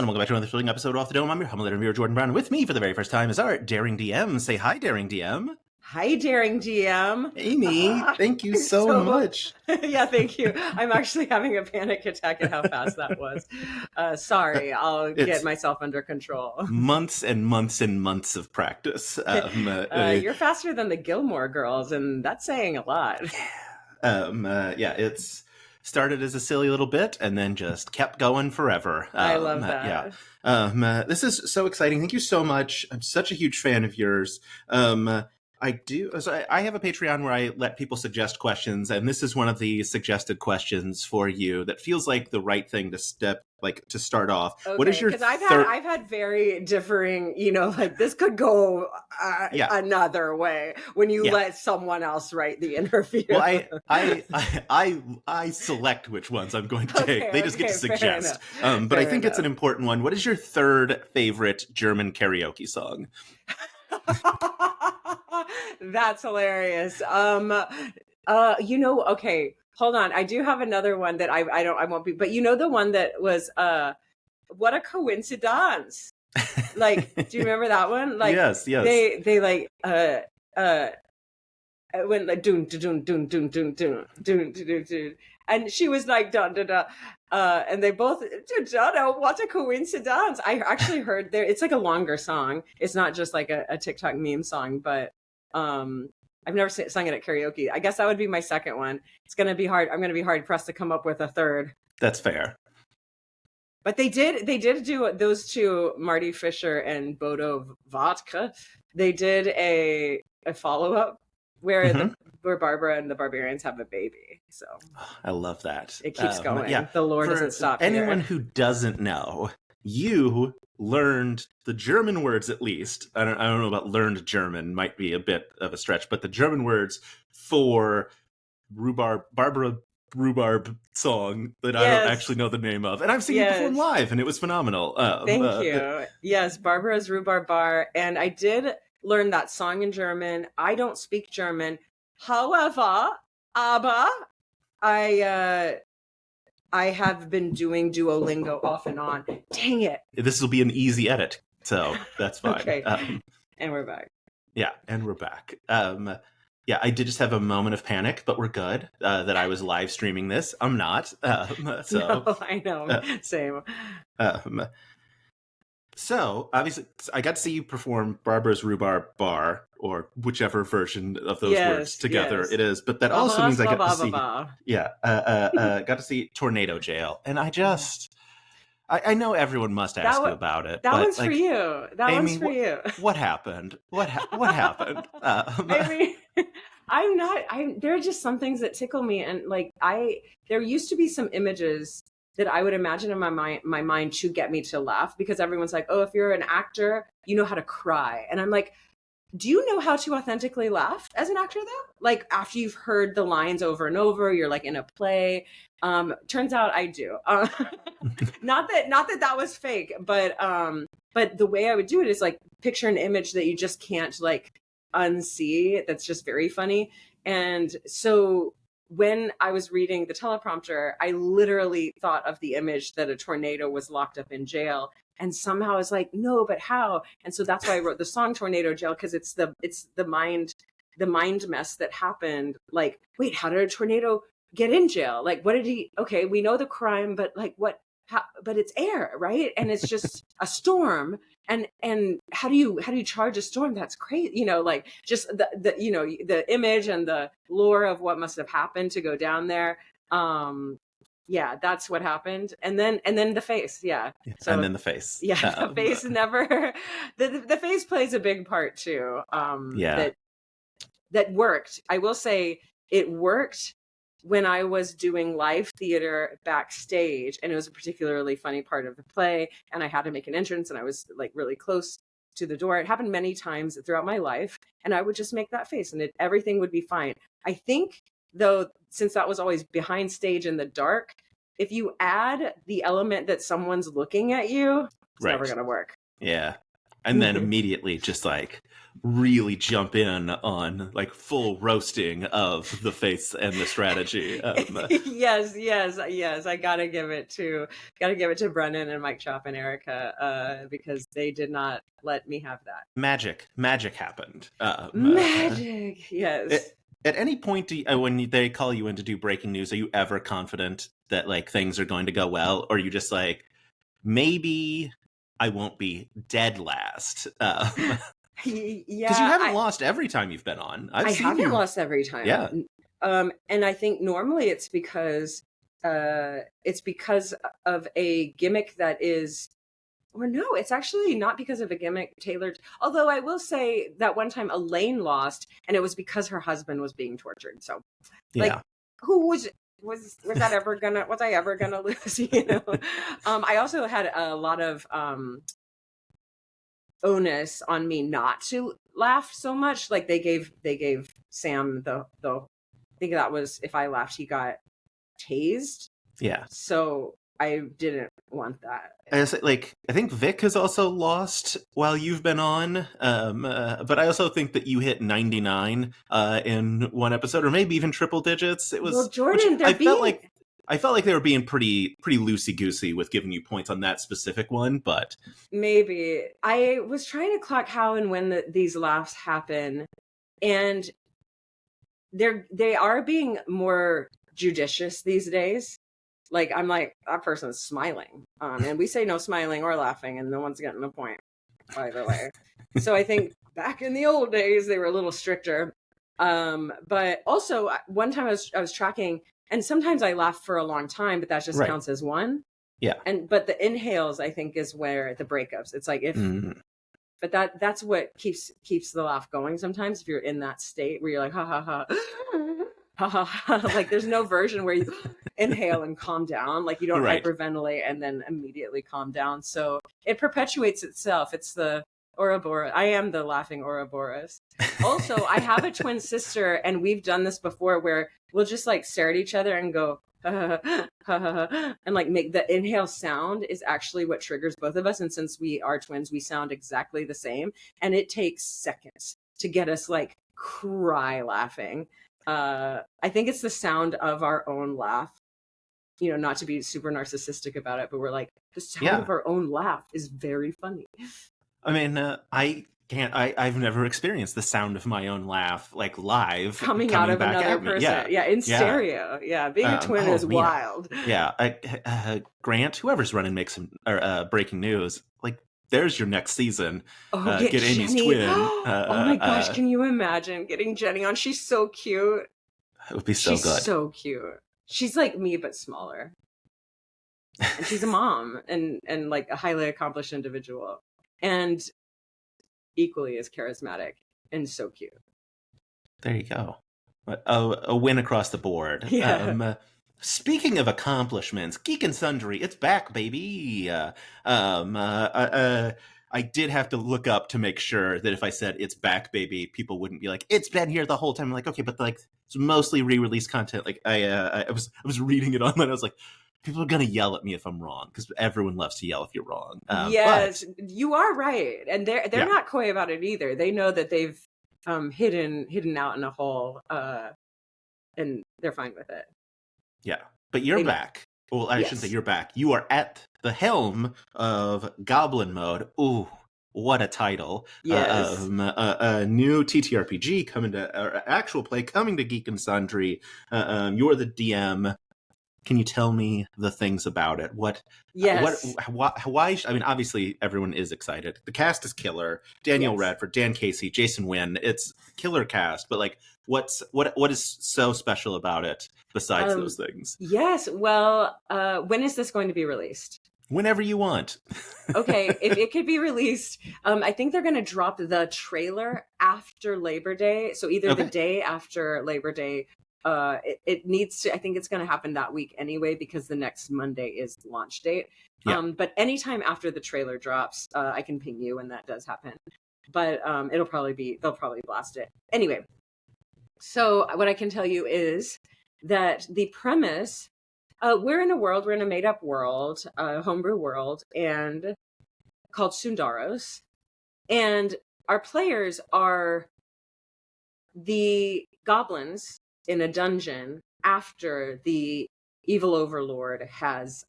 and welcome back to another thrilling episode of Off the Dome. I'm your humble interviewer, Jordan Brown, and with me for the very first time is our Daring DM. Say hi, Daring DM. Hi, Daring DM. Amy, thank you so much. Yeah, thank you. I'm actually having a panic attack at how fast that was. Sorry, I'll get myself under control. Months and months and months of practice. You're faster than the Gilmore Girls, and that's saying a lot. It's started as a silly little bit and then just kept going forever. I love that. This is so exciting. Thank you so much. I'm such a huge fan of yours. I have a Patreon where I let people suggest questions, and this is one of the suggested questions for you that feels like the right thing to start off. Okay, what is your because I've had very differing, this could go another way when you let someone else write the interview. Well, I select which ones I'm going to take. They just get to suggest. But I think it's an important one. What is your third favorite German karaoke song? That's hilarious. Okay, hold on. I do have another one that I won't be, but the one that was what a coincidence. Like, do you remember that one? Like, yes. They like when like doon doon doon doon doon doon doon doon, and she was like da da da. And they both, what a coincidence. I actually heard it's like a longer song. It's not just like a TikTok meme song, but I've never sung it at karaoke. I guess that would be my second one. It's going to be hard. I'm going to be hard pressed to come up with a third. That's fair. But they did do those two, Marty Fisher and Bodo Vodka. They did a follow-up where where Barbara and the Barbarians have a baby. So I love that. It keeps going. Yeah. The lore doesn't stop. Anyone who doesn't know, you learned the German words, at least. I don't know about learned German, might be a bit of a stretch, but the German words for Barbara Rhubarb song that I don't actually know the name of. And I've seen it perform live, and it was phenomenal. Thank you. Yes, Barbara's Rhubarb Bar. And I did learn that song in German. I don't speak German. However, I have been doing Duolingo off and on. Dang it. This will be an easy edit, so that's fine. Okay. And we're back. Yeah, and we're back. I did just have a moment of panic, but we're good that I was live streaming this. I'm not. No, I know. Same. So, obviously, I got to see you perform Barbara's Rhubarb Bar, or whichever version of those words together it is. But that also means I got to see... got to see Tornado Jail. And I know everyone must ask you about it. That one's for you. Amy, what happened? What happened? I mean, there are just some things that tickle me. And there used to be some images that I would imagine in my mind to get me to laugh, because everyone's like, oh, if you're an actor, you know how to cry. And I'm like, do you know how to authentically laugh as an actor though? Like, after you've heard the lines over and over, you're like in a play. Turns out I do. Not that was fake, but the way I would do it is like picture an image that you just can't like unsee. That's just very funny. And so when I was reading the teleprompter, I literally thought of the image that a tornado was locked up in jail. And somehow I was like, no, but how? And so that's why I wrote the song Tornado Jail, because it's the mind mess that happened. Like, wait, how did a tornado get in jail? Like, what did he, okay, we know the crime, but like what, how, but it's air, right? And it's just a storm. And how do you charge a storm? That's crazy. Like just the image and the lore of what must have happened to go down there. That's what happened. And then the face. Yeah. So, and then the face. Yeah. The face never, the face plays a big part too. That worked. I will say it worked when I was doing live theater backstage, and it was a particularly funny part of the play, and I had to make an entrance, and I was like really close to the door. It happened many times throughout my life, and I would just make that face, and everything would be fine. I think, though, since that was always behind stage in the dark, if you add the element that someone's looking at you, it's never going to work. Yeah. and then immediately just like really jump in on like full roasting of the face and the strategy. Yes. I gotta give it to Brennan and Mike Chop and Erica because they did not let me have that. Magic happened. Magic, yes. At any point, when they call you in to do breaking news, are you ever confident that like things are going to go well, or are you just like, maybe I won't be dead last? Yeah, because you haven't lost every time you've been on. I haven't lost every time. Yeah. And I think normally it's because of a gimmick that is, or no, it's actually not because of a gimmick tailored. Although I will say that one time Elaine lost, and it was because her husband was being tortured. So, like, who was I ever gonna lose? You know. I also had a lot of onus on me not to laugh so much. Like they gave Sam the I think that was, if I laughed, he got tased. Yeah. So I didn't want that. I think Vic has also lost while you've been on, but I also think that you hit 99 in one episode, or maybe even triple digits. It was, well, Jordan. I felt like they were being pretty loosey goosey with giving you points on that specific one, but maybe I was trying to clock how and when these laughs happen, and they are being more judicious these days. Like, I'm like, that person's smiling. And we say no smiling or laughing, and no one's getting a point, by the way. So I think back in the old days, they were a little stricter. But also, one time I was tracking, and sometimes I laugh for a long time, but that just counts as one. Yeah. But the inhales, I think, is where the breakups. It's like if... But that's what keeps the laugh going sometimes, if you're in that state where you're like, ha, ha, ha. Ha, ha, ha. Like there's no version where you inhale and calm down. Like you don't hyperventilate and then immediately calm down. So it perpetuates itself. It's the Ouroboros. I am the laughing Ouroboros. Also, I have a twin sister, and we've done this before where we'll just like stare at each other and go, ha, ha, ha, ha, ha, and like make the inhale sound is actually what triggers both of us. And since we are twins, we sound exactly the same. And it takes seconds to get us like cry laughing. I think it's the sound of our own laugh, you know, not to be super narcissistic about it, but we're like, the sound of our own laugh is very funny. I mean, I've never experienced the sound of my own laugh, like live. Coming out of another person. Yeah, in stereo. Yeah, being a twin is wild. Yeah, Grant, whoever's running makes some breaking news, like, there's your next season. Get Amy's twin. Oh my gosh, can you imagine getting Jenny on? She's so cute. It would be so good. She's so cute. She's like me, but smaller. And she's a mom and like a highly accomplished individual. And equally as charismatic and so cute. There you go. A win across the board. Yeah. Speaking of accomplishments, Geek and Sundry, it's back, baby. I did have to look up to make sure that if I said it's back, baby, people wouldn't be like, it's been here the whole time. I'm like, okay, but like it's mostly re-release content. Like I was reading it online. I was like, people are gonna yell at me if I'm wrong, because everyone loves to yell if you're wrong. Yes, you are right, and they're not coy about it either. They know that they've hidden out in a hole, and they're fine with it. Yeah, but you're back. Well, I shouldn't say you're back. You are at the helm of Goblin Mode. Ooh, what a title! Yes, a new TTRPG coming to actual play coming to Geek and Sundry. You're the DM. Can you tell me the things about it? Why? I mean, obviously, everyone is excited. The cast is killer. Daniel Radford, Dan Casey, Jason Wynn. It's killer cast. But like, what is so special about it besides those things? Yes. Well, when is this going to be released? Whenever you want. Okay, if it could be released, I think they're going to drop the trailer after Labor Day. So either the day after Labor Day. It needs to, I think it's going to happen that week anyway, because the next Monday is the launch date. Yeah. But anytime after the trailer drops, I can ping you when that does happen. But they'll probably blast it. Anyway, so what I can tell you is that the premise, we're in a made up world, homebrew world, and called Thousandaires. And our players are the goblins in a dungeon after the evil overlord has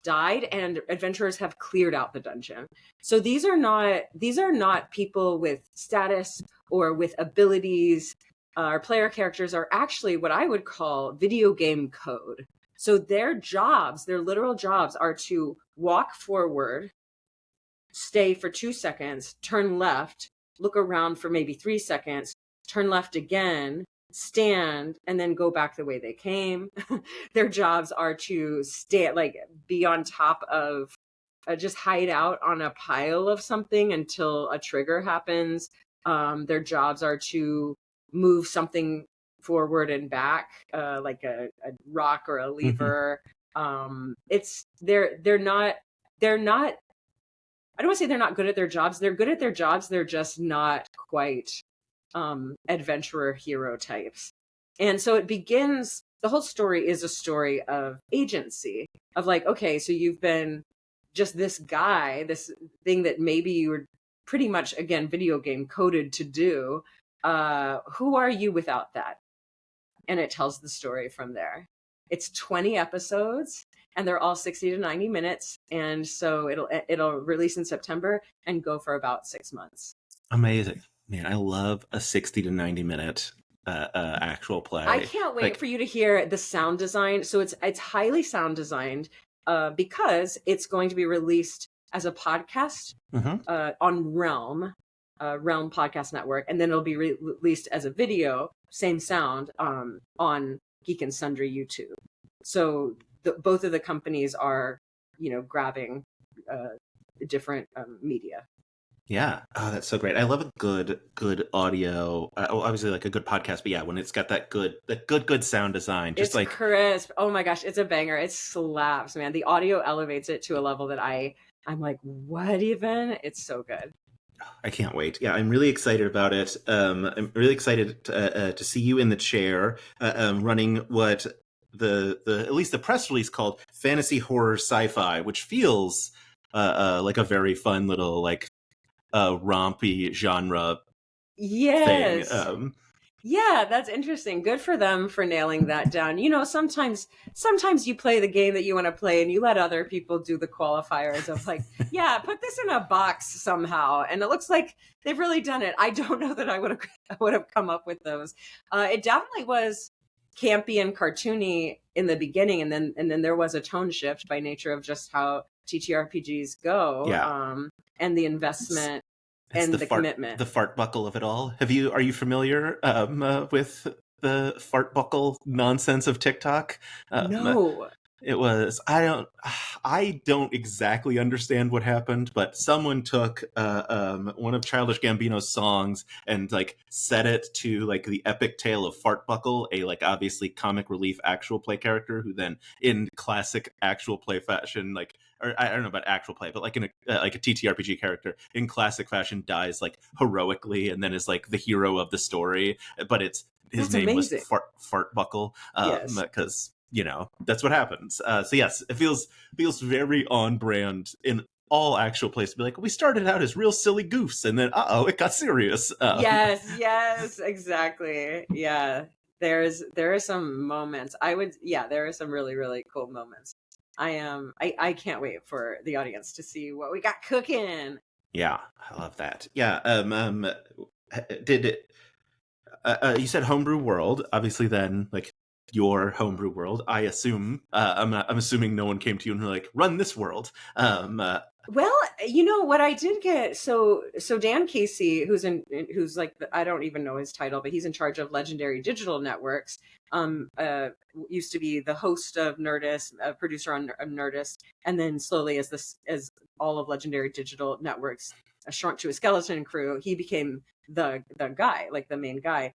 died and adventurers have cleared out the dungeon. So these are not people with status or with abilities. Our player characters are actually what I would call video game code. So their jobs, their literal jobs, are to walk forward, stay for 2 seconds, turn left, look around for maybe 3 seconds, turn left again, stand, and then go back the way they came. Their jobs are to stay, like, be on top of, just hide out on a pile of something until a trigger happens. Their jobs are to move something forward and back, like a rock or a lever. It's they're not I don't want to say they're not good at their jobs. They're good at their jobs. They're just not quite adventurer hero types. And so it begins, the whole story is a story of agency, of like, okay, so you've been just this guy, this thing that maybe you were pretty much, again, video game coded to do. Who are you without that? And it tells the story from there. It's 20 episodes and they're all 60 to 90 minutes. And so it'll release in September and go for about 6 months. Amazing. Man, I love a 60 to 90 minute actual play. I can't wait for you to hear the sound design. So it's highly sound designed because it's going to be released as a podcast on Realm Podcast Network. And then it'll be released as a video, same sound, on Geek and Sundry YouTube. So both of the companies are, grabbing different media. Yeah. Oh, that's so great. I love a good audio. Obviously, like a good podcast, but yeah, when it's got that good sound design, just it's like crisp. Oh my gosh, it's a banger. It slaps, man. The audio elevates it to a level that I'm like, what even? It's so good. I can't wait. Yeah, I'm really excited about it. I'm really excited to see you in the chair running what the at least the press release called fantasy horror sci-fi, which feels like a very fun little like rompy genre yes thing. Yeah, that's interesting. Good for them for nailing that down. Sometimes you play the game that you want to play and you let other people do the qualifiers of like, yeah, put this in a box somehow. And it looks like they've really done it. I don't know that I would have come up with those. It definitely was campy and cartoony in the beginning, and then there was a tone shift by nature of just how TTRPGs go. Yeah. And the investment. It's and the commitment. The fart buckle of it all. Are you familiar with the fart buckle nonsense of TikTok? No. It was I don't exactly understand what happened, but someone took one of Childish Gambino's songs and like set it to like the epic tale of Fart Buckle, a like obviously comic relief actual play character who then in classic actual play fashion, like, or I don't know about actual play, but like in a TTRPG character in classic fashion dies like heroically and then is like the hero of the story, but his That's name amazing. was Fart Buckle because that's what happens. So yes, it feels very on brand in all actual plays to be like, we started out as real silly goofs and then it got serious. Yes, exactly. Yeah, there are some moments. There are some really, really cool moments. I can't wait for the audience to see what we got cooking. Yeah, I love that. Yeah. Did it? You said Homebrew World, obviously. Then like your homebrew world, I assume. I'm assuming no one came to you and were like, run this world. Well, what I did get, so Dan Casey, who's like I don't even know his title, but he's in charge of Legendary Digital Networks. Used to be the host of Nerdist, a producer on Nerdist, and then slowly as all of Legendary Digital Networks shrunk to a skeleton crew, he became the guy, like the main guy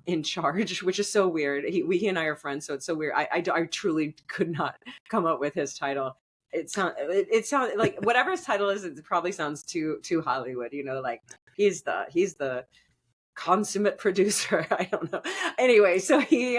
in charge, which is so weird. He and I are friends, so it's so weird. I truly could not come up with his title. It sounds like whatever his title is, it probably sounds too Hollywood, like he's the consummate producer. I don't know. Anyway, so he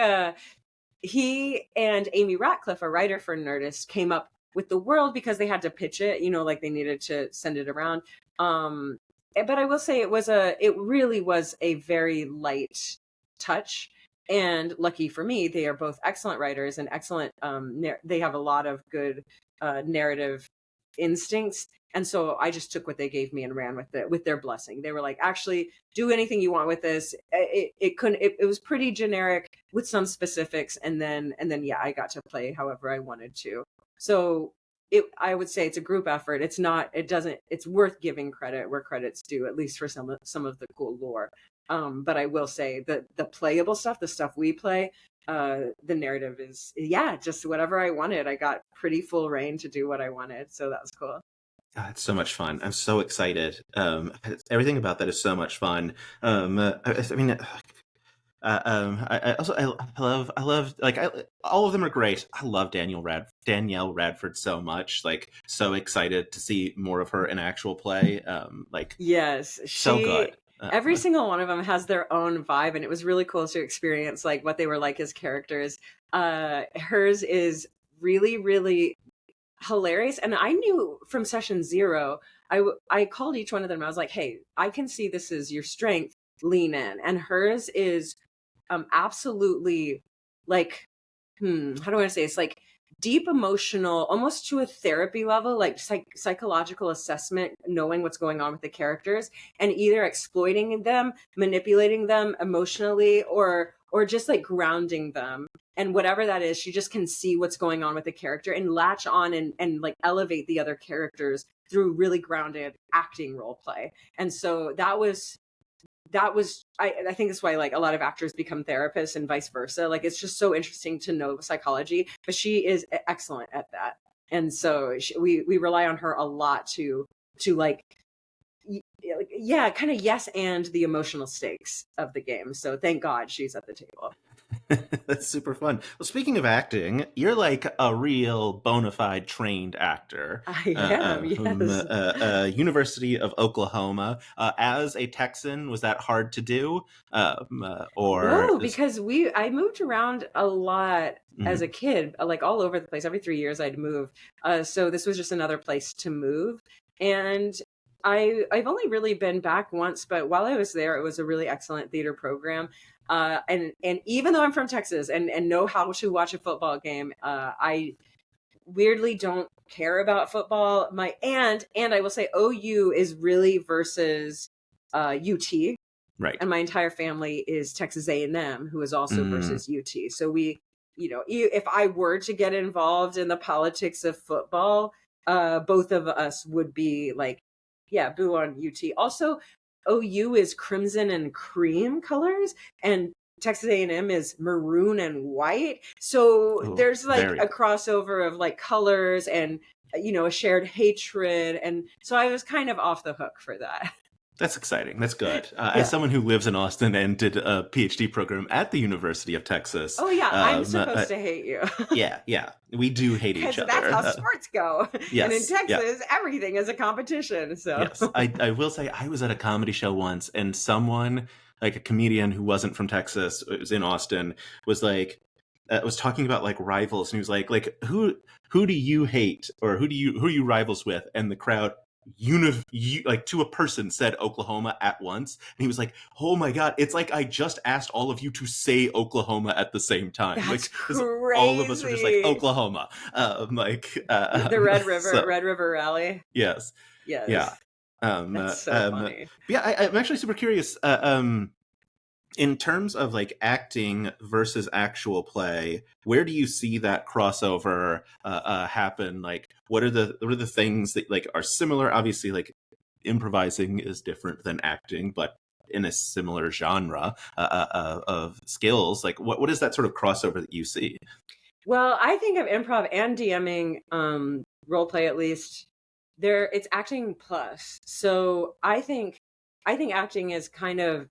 and Amy Ratcliffe, a writer for Nerdist, came up with the world because they had to pitch it, you know, like they needed to send it around. But I will say it really was a very light touch. And lucky for me, they are both excellent writers and excellent. They have a lot of good narrative instincts. And so I just took what they gave me and ran with it with their blessing. They were like, actually, do anything you want with this. It was pretty generic with some specifics. And then, yeah, I got to play however I wanted to. So I would say it's a group effort. It's worth giving credit where credit's due, at least for some of the cool lore. But I will say that the playable stuff, the stuff we play, the narrative is, just whatever I wanted. I got pretty full reign to do what I wanted. So that was cool. God, it's so much fun. I'm so excited. Everything about that is so much fun. I mean, I also I love like all of them are great. I love Danielle Radford so much. Like, so excited to see more of her in actual play. Yes, so good. Every single one of them has their own vibe, and it was really cool to experience like what they were like as characters. Hers is really, really hilarious, and I knew from session 0, I called each one of them. I was like, "Hey, I can see this is your strength. Lean in." And hers is absolutely like, how do I want to say? It's like deep emotional, almost to a therapy level, like psychological assessment, knowing what's going on with the characters and either exploiting them, manipulating them emotionally, or just like grounding them. And whatever that is, she just can see what's going on with the character and latch on and like elevate the other characters through really grounded acting role play. And so that was I think that's why like a lot of actors become therapists and vice versa. Like, it's just so interesting to know psychology, but she is excellent at that. And so we rely on her a lot to like kind of yes and the emotional stakes of the game. So thank God she's at the table. That's super fun. Well, speaking of acting, you're like a real bona fide trained actor. I am, yes. University of Oklahoma. As a Texan, was that hard to do? No, because I moved around a lot as a kid, like all over the place. Every 3 years I'd move. So this was just another place to move. And I've only really been back once, but while I was there, it was a really excellent theater program. And even though I'm from Texas and know how to watch a football game, I weirdly don't care about football. And I will say OU is really versus UT. Right. And my entire family is Texas A&M, who is also versus UT. So we, if I were to get involved in the politics of football, both of us would be like, boo on UT. Also, OU is crimson and cream colors, and Texas A&M is maroon and white. So there's like a crossover of like colors and, a shared hatred. And so I was kind of off the hook for that. That's exciting. That's good. As someone who lives in Austin and did a PhD program at the University of Texas. Oh, yeah. I'm supposed to hate you. Yeah. We do hate each other. That's how sports go. Yes, and in Texas, everything is a competition. So yes, I will say I was at a comedy show once, and someone, like a comedian who wasn't from Texas, it was in Austin, was like, was talking about like rivals, and he was like who do you hate, or who are you rivals with? And the crowd, like to a person, said Oklahoma at once, and he was like, "Oh my God, it's like I just asked all of you to say Oklahoma at the same time." That's like crazy. All of us were just like Oklahoma, the Red River Rally. Yes. Yeah. That's so funny. I'm actually super curious. In terms of like acting versus actual play, where do you see that crossover happen? Like, what are the things that like are similar? Obviously, like improvising is different than acting, but in a similar genre of skills, like what is that sort of crossover that you see? Well, I think of improv and DMing, role play at least. It's acting plus. So I think acting is kind of,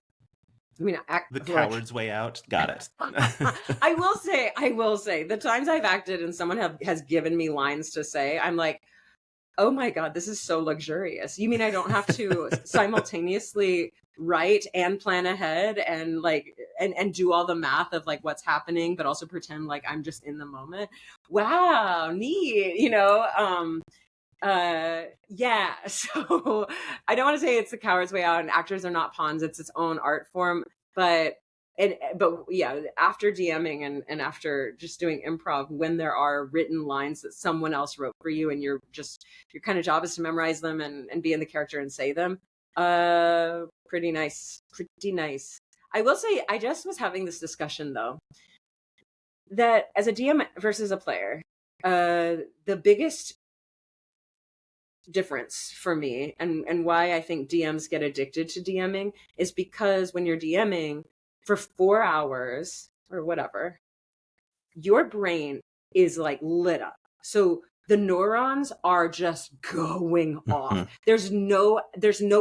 the coward's way out. Got it. I will say the times I've acted and someone has given me lines to say, I'm like, Oh my God, this is so luxurious. You mean I don't have to simultaneously write and plan ahead and like and do all the math of like what's happening, but also pretend like I'm just in the moment? Wow, neat. Yeah. So I don't want to say it's the coward's way out and actors are not pawns. It's its own art form, but but yeah, after DMing and after just doing improv, when there are written lines that someone else wrote for you and your kind of job is to memorize them and be in the character and say them, pretty nice, pretty nice. I will say I just was having this discussion though, that as a DM versus a player, the biggest difference for me and why I think DMs get addicted to DMing is because when you're DMing for 4 hours or whatever, your brain is like lit up. So the neurons are just going off. Mhm. There's no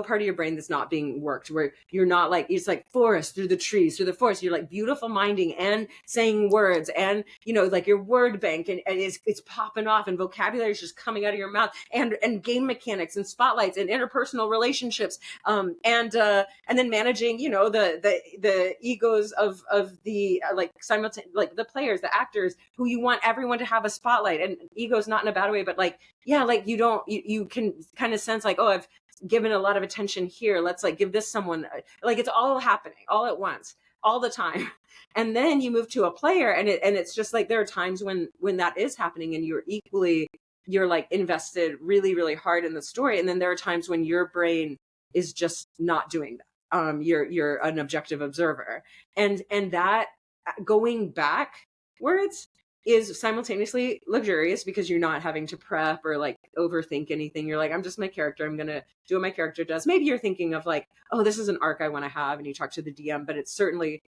part of your brain that's not being worked, where you're not like, it's like forest through the trees, through the forest. You're like beautiful minding and saying words and, like your word bank and it's popping off and vocabulary is just coming out of your mouth and game mechanics and spotlights and interpersonal relationships. And then managing, the egos of the like the players, the actors who you want everyone to have a spotlight, and egos not in a bad way, but like, yeah, like you can kind of sense like, oh, I've given a lot of attention here. Let's like give this someone, like it's all happening all at once, all the time. And then you move to a player and it's just like, there are times when that is happening and you're like invested really, really hard in the story. And then there are times when your brain is just not doing that. You're an objective observer. And that going backwards is simultaneously luxurious because you're not having to prep or like overthink anything. You're like, I'm just my character. I'm going to do what my character does. Maybe you're thinking of like, oh, this is an arc I want to have. And you talk to the DM, but it's certainly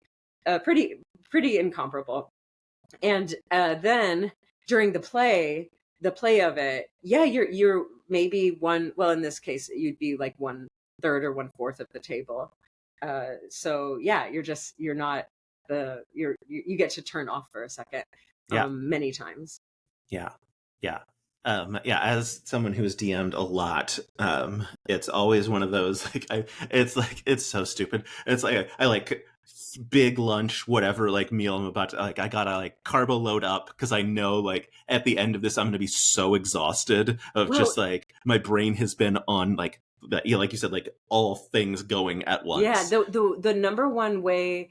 pretty incomparable. And then during the play of it, yeah, you're maybe in this case, you'd be like 1/3 or 1/4 of the table. So yeah, you're not you get to turn off for a second. Yeah. Many times. Yeah. Yeah. Yeah, as someone who has DM'd a lot, it's always one of those it's so stupid. It's like I like big lunch, whatever like meal I'm about to like. I gotta like carbo load up because I know like at the end of this I'm gonna be so exhausted of just like my brain has been on like that. Like you said, like all things going at once. Yeah, the number one way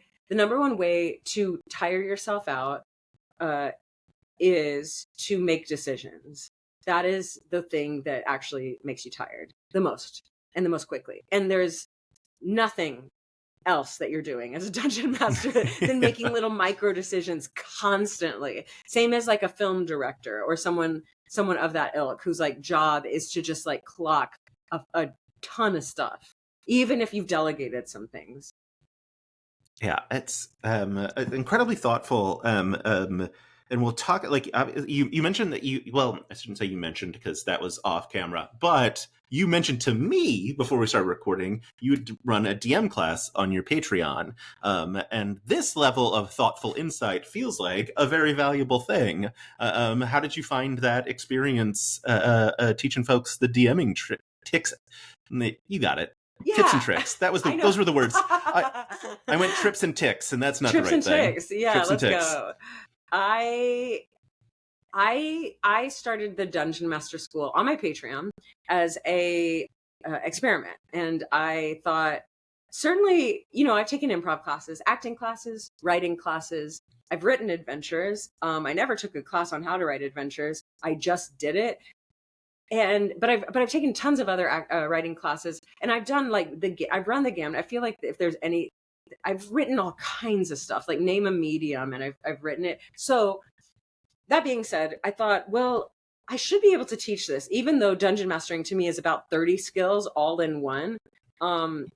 to tire yourself out is to make decisions. That is the thing that actually makes you tired the most and the most quickly. And there's nothing else that you're doing as a dungeon master than making little micro decisions constantly. Same as like a film director or someone of that ilk whose like job is to just like clock a ton of stuff, even if you've delegated some things. Yeah, it's incredibly thoughtful. And we'll talk like you mentioned that I shouldn't say you mentioned because that was off camera, but you mentioned to me before we started recording you would run a DM class on your Patreon, and this level of thoughtful insight feels like a very valuable thing. How did you find that experience teaching folks the DMing tricks? You got it. Yeah. Tips and tricks. Those were the words. I went trips and ticks, and that's not trips the right thing. Ticks. Yeah, trips let's and ticks. Go. I started the Dungeon Master School on my Patreon as a experiment, and I thought certainly, I've taken improv classes, acting classes, writing classes. I've written adventures. I never took a class on how to write adventures. I just did it. But I've taken tons of other writing classes, and I've done I've run the gamut. I feel like if there's any, I've written all kinds of stuff, like name a medium, and I've written it. So that being said, I thought, well, I should be able to teach this, even though dungeon mastering to me is about 30 skills all in one. And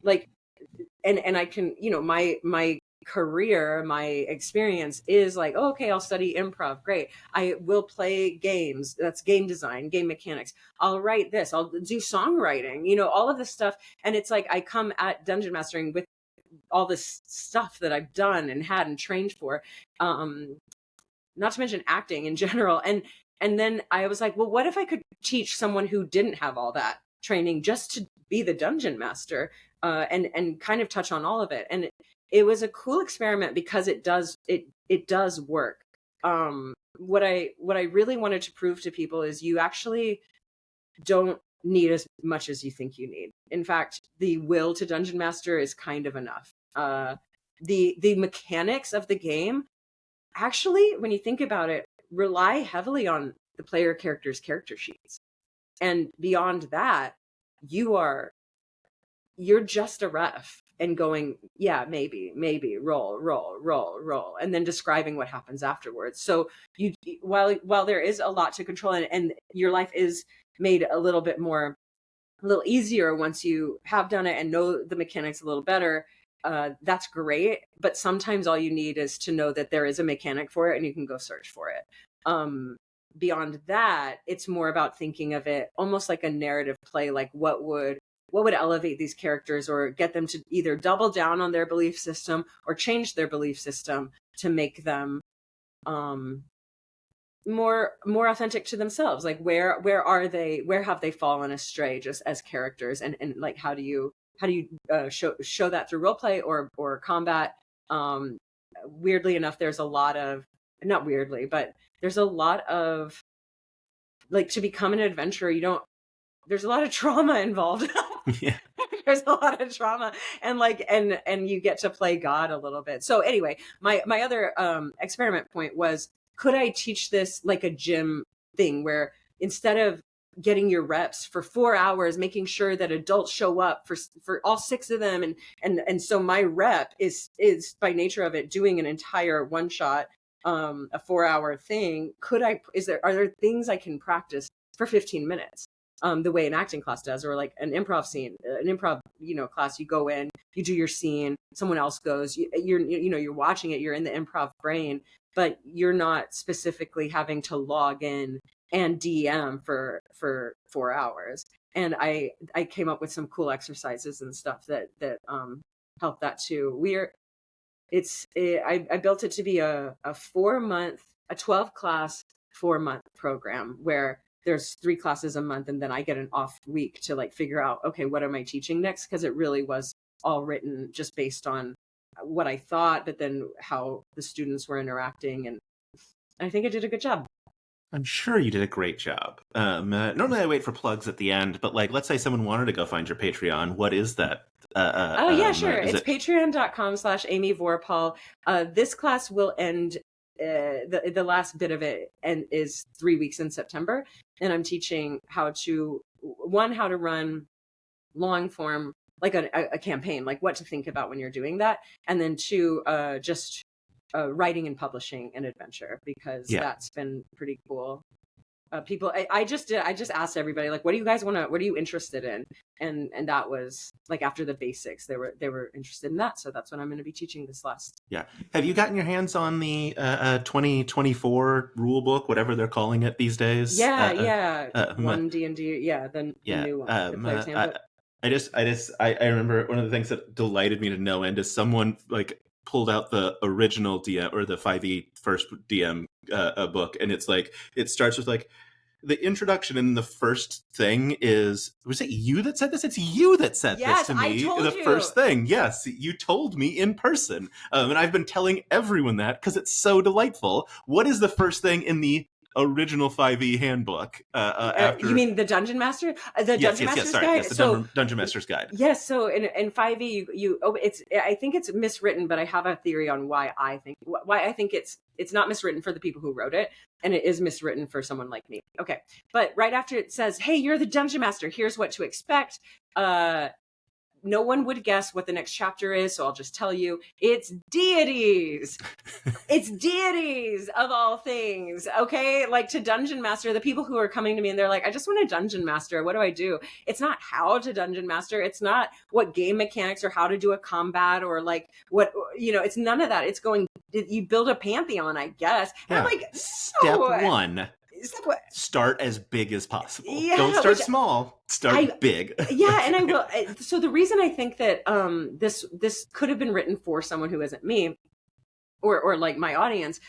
I can, my career, my experience is like, oh, okay, I'll study improv. Great. I will play games. That's game design, game mechanics. I'll write this. I'll do songwriting, all of this stuff. And it's like, I come at dungeon mastering with all this stuff that I've done and had and trained for, not to mention acting in general. And And then I was like, well, what if I could teach someone who didn't have all that training just to be the dungeon master, and kind of touch on all of it. And it was a cool experiment because it does work. What I really wanted to prove to people is you actually don't need as much as you think you need. In fact, the will to dungeon master is kind of enough. The mechanics of the game, actually, when you think about it, rely heavily on the player character's character sheets. And beyond that, you're just a ref and going, yeah, maybe, roll, and then describing what happens afterwards. So while there is a lot to control, and your life is made a little easier once you have done it and know the mechanics a little better, that's great. But sometimes all you need is to know that there is a mechanic for it and you can go search for it. Beyond that, it's more about thinking of it almost like a narrative play, like what would elevate these characters or get them to either double down on their belief system or change their belief system to make them more authentic to themselves. Like where have they fallen astray just as characters, and like how do you show that through role play or combat. Weirdly enough, there's a lot of, not weirdly, but there's a lot of, like, to become an adventurer, there's a lot of trauma involved. Yeah. There's a lot of trauma, and and you get to play God a little bit. So anyway, my other experiment point was, could I teach this like a gym thing where instead of getting your reps for 4 hours, making sure that adults show up for all 6 of them, and so my rep is by nature of it doing an entire one shot, a 4-hour thing. Are there things I can practice for 15 minutes? The way an acting class does, or like an improv class, you go in, you do your scene, someone else goes, you're watching it, you're in the improv brain, but you're not specifically having to log in and DM for 4 hours. And I came up with some cool exercises and stuff that help that too. I built it to be a 12 class 4-month program where there's 3 classes a month, and then I get an off week to like figure out, okay, what am I teaching next? Because it really was all written just based on what I thought, but then how the students were interacting, and I think I did a good job. I'm sure you did a great job. Normally I wait for plugs at the end, but like, let's say someone wanted to go find your Patreon. What is that? Yeah, sure. It's patreon.com/Amy Vorpahl. This class will end, the last bit of it is 3 weeks in September. And I'm teaching how to run long form, like a campaign, like what to think about when you're doing that. And then 2, just writing and publishing an adventure, because that's been pretty cool. People, I just asked everybody, like, what do you guys what are you interested in? And that was like, after the basics, they were interested in that. So that's what I'm going to be teaching this last. Yeah. Have you gotten your hands on the 2024 rule book, whatever they're calling it these days? One D&D. Yeah. The new one. The player's handbook. I remember one of the things that delighted me to no end is someone like pulled out the original DM, or the 5e first DM book, and it's like, it starts with like the introduction, and the first thing is, was it you that said this? It's you that said this to me. I told the you. First thing. Yes, you told me in person. And I've been telling everyone that because it's so delightful. What is the first thing in the original 5e handbook? After... You mean the Dungeon Master? Dungeon Master's Guide? Yes, the Dungeon Master's Guide. Yes, so in 5e, I think it's miswritten, but I have a theory on why I think it's not miswritten for the people who wrote it, and it is miswritten for someone like me. Okay, but right after it says, hey, you're the Dungeon Master, here's what to expect. No one would guess what the next chapter is, so I'll just tell you, it's deities. It's deities of all things, okay? Like, to Dungeon Master, the people who are coming to me and they're like, I just want a Dungeon Master. What do I do? It's not how to Dungeon Master. It's not what game mechanics or how to do a combat or like what, it's none of that. It's going, you build a pantheon, I guess. And I'm like, Step 1. Start as big as possible. Yeah, don't start small. Start big. Yeah, and I will. So the reason I think that this could have been written for someone who isn't me or like my audience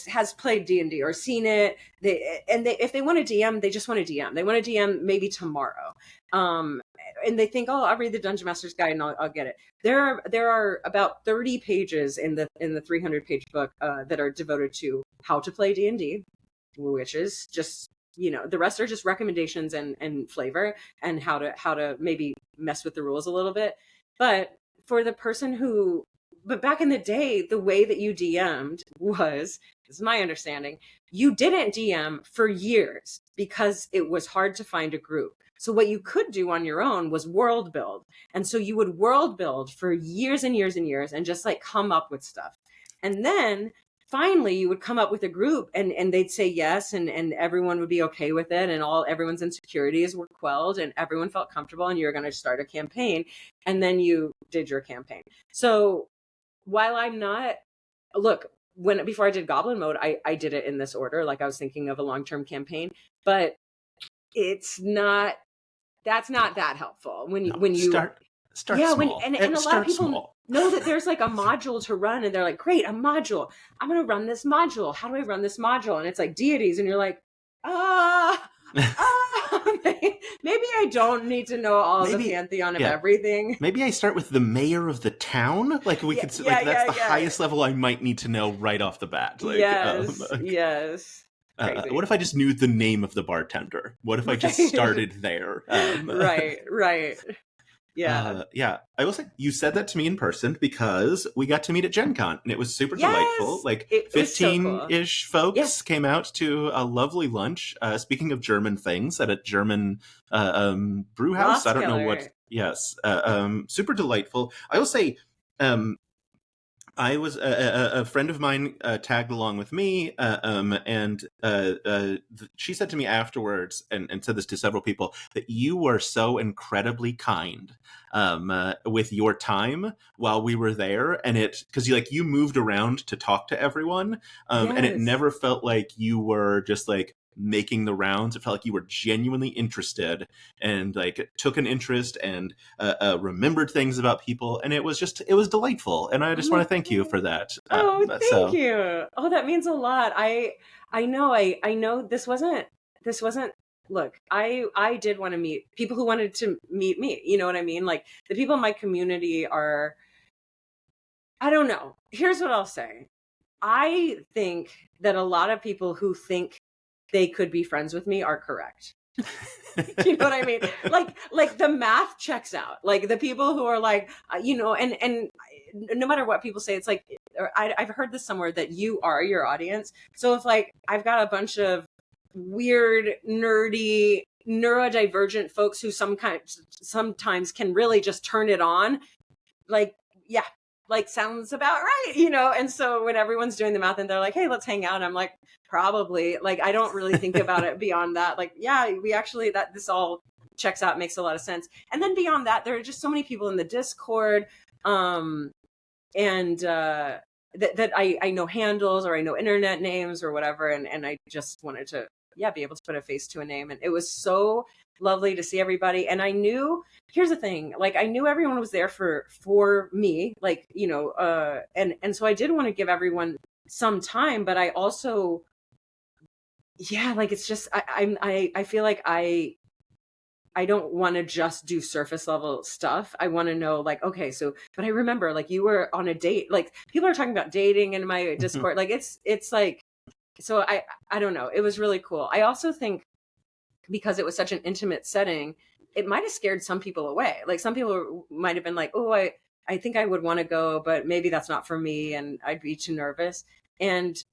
has played D&D or seen it. If they want to DM, they just want to DM. They want to DM maybe tomorrow. And they think, oh, I'll read the Dungeon Master's Guide and I'll get it. There are about 30 pages in the 300-page book that are devoted to how to play D&D, which is just, the rest are just recommendations and flavor and how to maybe mess with the rules a little bit. But for the person but back in the day, the way that you DM'd this is my understanding, you didn't DM for years because it was hard to find a group. So what you could do on your own was world build. And so you would world build for years and years and years and just like come up with stuff. And then finally you would come up with a group and they'd say yes, and everyone would be okay with it, and everyone's insecurities were quelled and everyone felt comfortable, and you're going to start a campaign. And then you did your campaign. So while I'm not, before I did Goblin Mode, I did it in this order. Like I was thinking of a long-term campaign, but that's not that helpful when you start small. And a lot of people know that there's like a module to run, and they're like, great, a module. I'm going to run this module. How do I run this module? And it's like deities, and you're like, maybe I don't need to know all the pantheon of everything. Maybe I start with the mayor of the town. Like that's the highest level I might need to know right off the bat. Like, yes. What if I just knew the name of the bartender? What if I just started there? Right. Yeah. I will say you said that to me in person because we got to meet at Gen Con and it was super delightful. Like 15-ish folks came out to a lovely lunch. Speaking of German things, at a German brew house. I don't know what. Yes. Super delightful. I will say, I was a friend of mine tagged along with me, and she said to me afterwards, and said this to several people, that you were so incredibly kind with your time while we were there, and because you moved around to talk to everyone, and it never felt like you were just like making the rounds. It felt like you were genuinely interested and like took an interest and remembered things about people, and it was delightful, and I just want to thank you for that. Thank you. That means a lot. I know this wasn't look, I did want to meet people who wanted to meet me, you know what I mean? Like the people in my community are, I don't know, here's what I'll say. I think that a lot of people who think they could be friends with me are correct. You know what I mean? Like the math checks out. Like the people who are like, and no matter what people say, it's like, I've heard this somewhere that you are your audience. So if like, I've got a bunch of weird, nerdy, neurodivergent folks who sometimes can really just turn it on, like, yeah, like sounds about right, And so when everyone's doing the math and they're like, hey, let's hang out, I'm like, probably. Like, I don't really think about it beyond that. Like, yeah, we actually, this all checks out, makes a lot of sense. And then beyond that, there are just so many people in the Discord, that I know handles, or I know internet names or whatever. And I just wanted to, be able to put a face to a name. And it was so lovely to see everybody. And I knew, here's the thing, like I knew everyone was there for me, like, and so I did want to give everyone some time, but I also, like, it's just, I feel like I don't want to just do surface level stuff. I want to know, like, okay, so, but I remember, like, you were on a date, like people are talking about dating in my Discord, like it's like, so I don't know. It was really cool. I also think because it was such an intimate setting, it might have scared some people away. Like some people might have been like, oh, I think I would want to go, but maybe that's not for me. And I'd be too nervous. And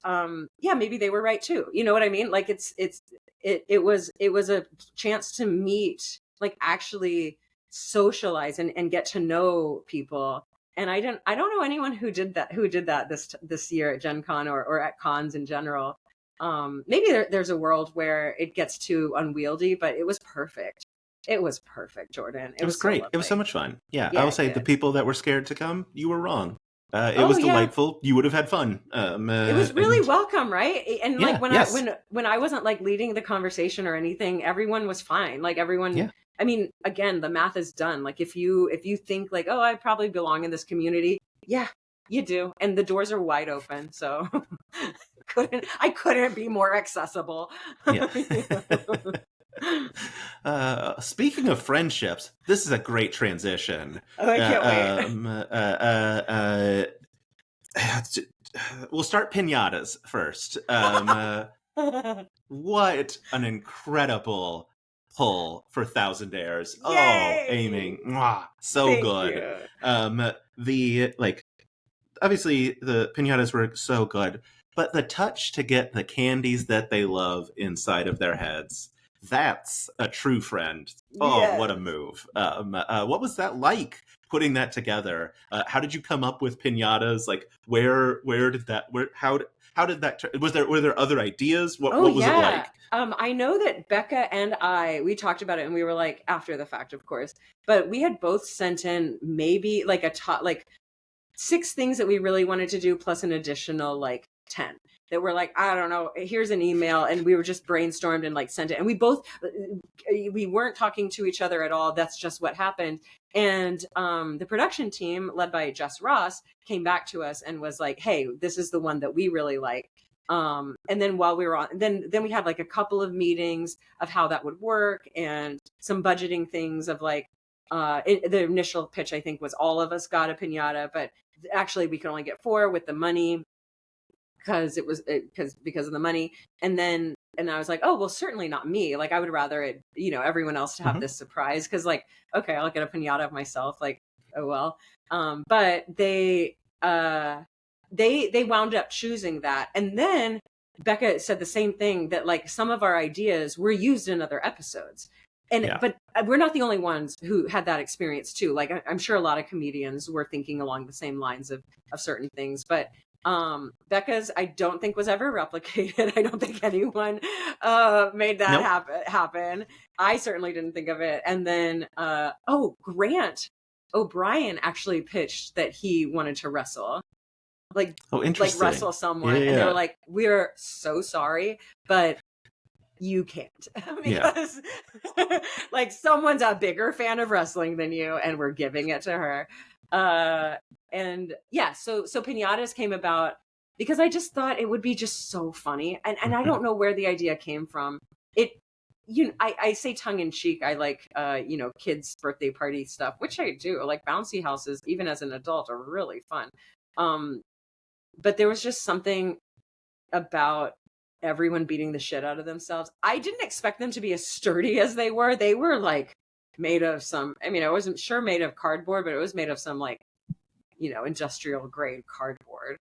maybe they were right too. You know what I mean? Like it was a chance to meet, like actually socialize and get to know people. And I don't know anyone who did that this year at Gen Con or at cons in general. Maybe there's a world where it gets too unwieldy, but it was perfect. It was perfect, Jordan. It was great. So it was so much fun. Yeah, I will say the people that were scared to come, you were wrong. It was delightful. You would have had fun. It was really welcome, right? And like when I wasn't like leading the conversation or anything, everyone was fine. Like everyone. Yeah. I mean, again, the math is done. Like if you think like, oh, I probably belong in this community. Yeah, You do, and the doors are wide open, so I couldn't be more accessible. Yeah. Speaking of friendships, this is a great transition. Oh, I can't We'll start pinatas first. wait. What an incredible pull for Thousandaires. Oh, Yay! aiming. Mwah, so Thank good. you. The like obviously the pinatas were so good, but the touch to get the candies that they love inside of their heads, that's a true friend. Oh, what Yes. a move. What was that like putting that together? How did you come up with pinatas? Like where did that how did that were there other ideas? Oh, What was it yeah. like? I know that Becca and we talked about it, and we were like, after the fact, of course, but we had both sent in maybe like a top, like 6 things that we really wanted to do, plus an additional like 10 that were like, I don't know, here's an email, and we were just brainstormed and like sent it, and we weren't talking to each other at all. That's just what happened. And the production team, led by Jess Ross, came back to us and was like, hey, this is the one that we really like. And then while we were on, then we had like a couple of meetings of how that would work, and some budgeting things of like, the initial pitch, I think, was all of us got a pinata, but actually we could only get 4 with the money because because of the money. And I was like, oh, well, certainly not me. Like, I would rather it, everyone else to have this surprise. Cause like, okay, I'll get a pinata of myself. Like, oh, well. But they wound up choosing that. And then Becca said the same thing, that like some of our ideas were used in other episodes. But we're not the only ones who had that experience too. Like, I'm sure a lot of comedians were thinking along the same lines of certain things, but Becca's, I don't think, was ever replicated. I don't think anyone made that happen. I certainly didn't think of it. And then Grant O'Brien actually pitched that he wanted to wrestle. Interesting. Like wrestle someone. Yeah. And they were like, we're so sorry, but you can't, because like someone's a bigger fan of wrestling than you, and we're giving it to her. And yeah, so pinatas came about because I just thought it would be just so funny, and I don't know where the idea came from. I say tongue in cheek, I like kids' birthday party stuff, which I do. Like bouncy houses, even as an adult, are really fun. But there was just something about everyone beating the shit out of themselves. I didn't expect them to be as sturdy as they were. They were like made of some, I wasn't sure made of cardboard, but it was made of some like, industrial grade cardboard.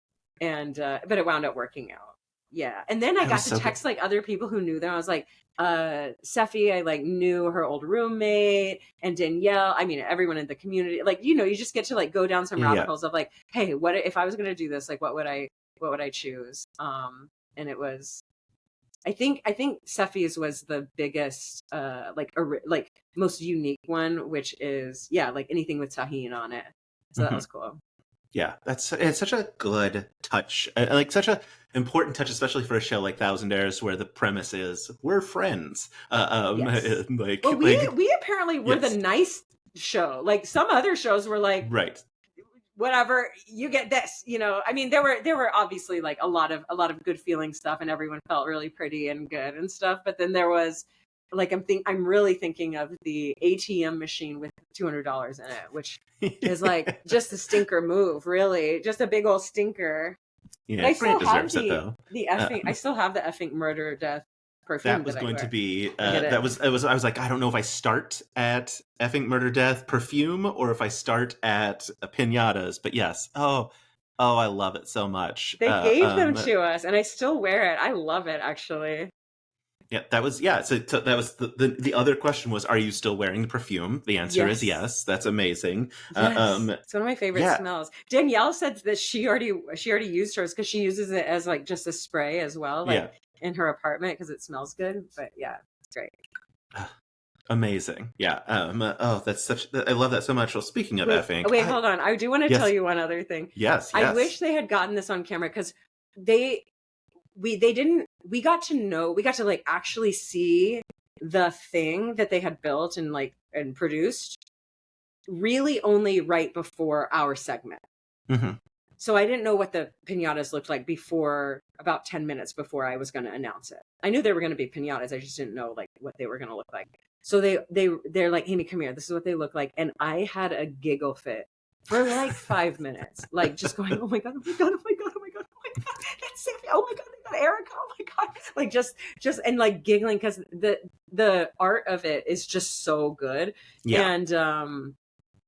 And, but it wound up working out. Yeah. And then I got to text like other people who knew them. I was like, Seffi, I like knew her old roommate, and Danielle, everyone in the community, like, you just get to like go down some rabbit holes of like, hey, what if I was going to do this? Like, what would I choose? And it was, I think Seffi's was the biggest, like most unique one, which is, like anything with tahini on it. So that was cool. Yeah, it's such a good touch, like such a important touch, especially for a show like Thousandaires, where the premise is we're friends. Yes. We apparently were the nice show. Like some other shows were like, right, whatever, you get this, there were obviously like a lot of good feeling stuff, and everyone felt really pretty and good and stuff. But then there was like, I'm really thinking of the ATM machine with $200 in it, which is like just a stinker move, really, just a big old stinker. Yeah, I still have the effing, I still have the effing murder death perfume. That was going to be I was like, I don't know if I start at effing murder death perfume or if I start at pinatas, but yes. Oh, I love it so much. They gave them to us, and I still wear it. I love it, actually. Yeah, that was So that was the other question was, are you still wearing the perfume? The answer is yes. That's amazing. Yes. It's one of my favorite smells. Danielle said that she already used hers because she uses it as like just a spray as well, like in her apartment, because it smells good. But yeah, it's great. Amazing. Yeah. That's I love that so much. Well, speaking of effing. Wait, hold on. I do want to tell you one other thing. Yes. I wish they had gotten this on camera, because we got to like actually see the thing that they had built and produced really only right before our segment. So I didn't know what the pinatas looked like before about 10 minutes before I was going to announce it. I knew they were going to be pinatas. I just didn't know like what they were going to look like. So they're like, Amy, come here. This is what they look like. And I had a giggle fit for like 5 minutes, like just going, oh my God, oh my God, oh my God, oh my God, oh my God, that's Sammy. Oh my God, they got Erica. Oh my God. Like just, and like giggling because the art of it is just so good. Yeah.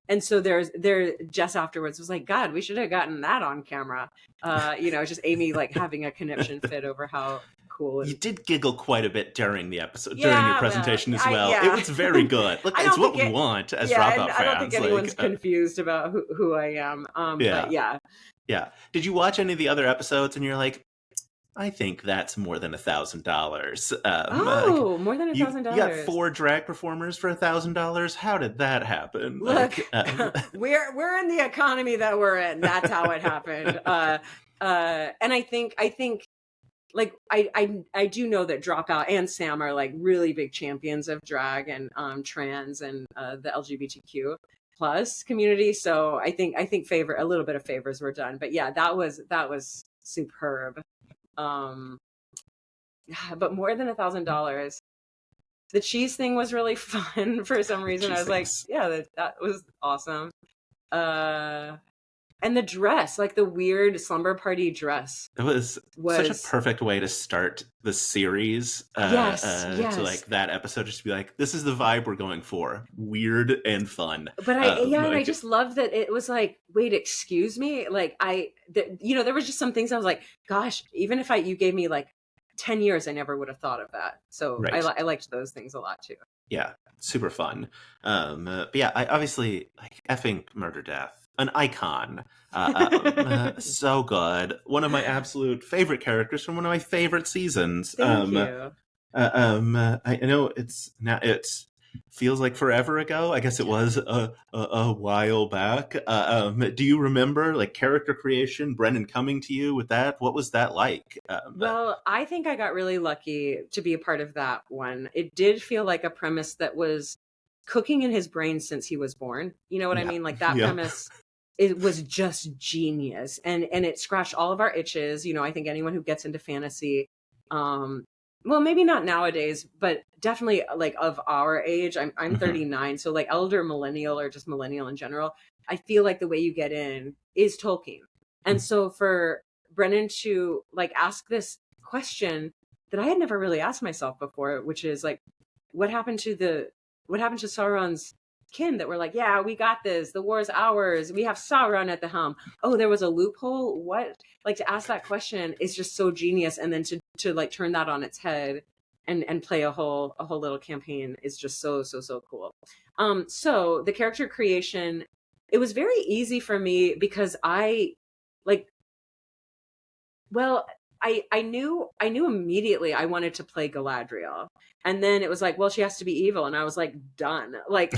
And so there Jess afterwards was like, God, we should have gotten that on camera. Just Amy like having a conniption fit over how cool. You did giggle quite a bit during the episode, during your presentation as well. Yeah. It was very good. Look, it's what we want as Dropout fans. I don't think anyone's confused about who I am. But yeah. Yeah. Did you watch any of the other episodes and you're like, I think that's more than $1,000. More than $1,000. You got 4 drag performers for $1,000. How did that happen? Look, we're in the economy that we're in. That's how it happened. And I think like I do know that Dropout and Sam are like really big champions of drag and trans and the LGBTQ plus community. So I think a little bit of favors were done. But yeah, that was superb. But more than $1,000. The cheese thing was really fun for some reason. I was like, yeah, that was awesome. And the dress, like the weird slumber party dress. It was such a perfect way to start the series. Yes. To like that episode, just to be like, this is the vibe we're going for. Weird and fun. But I just love that it was like, wait, excuse me? Like there was just some things I was like, gosh, even if you gave me like 10 years, I never would have thought of that. So right. I liked those things a lot too. Yeah, super fun. But yeah, I obviously like effing Murder Death. An icon. So good. One of my absolute favorite characters from one of my favorite seasons. Thank you. I know it feels like forever ago. I guess it was a while back. Do you remember like character creation, Brendan coming to you with that? What was that like? Well, I think I got really lucky to be a part of that one. It did feel like a premise that was cooking in his brain since he was born. You know what I mean? Like that premise, it was just genius. And it scratched all of our itches. You know, I think anyone who gets into fantasy, well, maybe not nowadays, but definitely like of our age, I'm 39. So like elder millennial or just millennial in general, I feel like the way you get in is Tolkien. And so for Brennan to like ask this question that I had never really asked myself before, which is like, what happened to Sauron's kin that were like, yeah, we got this. The war's ours. We have Sauron at the helm. Oh, there was a loophole. What? Like to ask that question is just so genius. And then to like turn that on its head and play a whole little campaign is just so cool. So the character creation, it was very easy for me because I knew immediately I wanted to play Galadriel. And then it was like, well, she has to be evil. And I was like, done. Like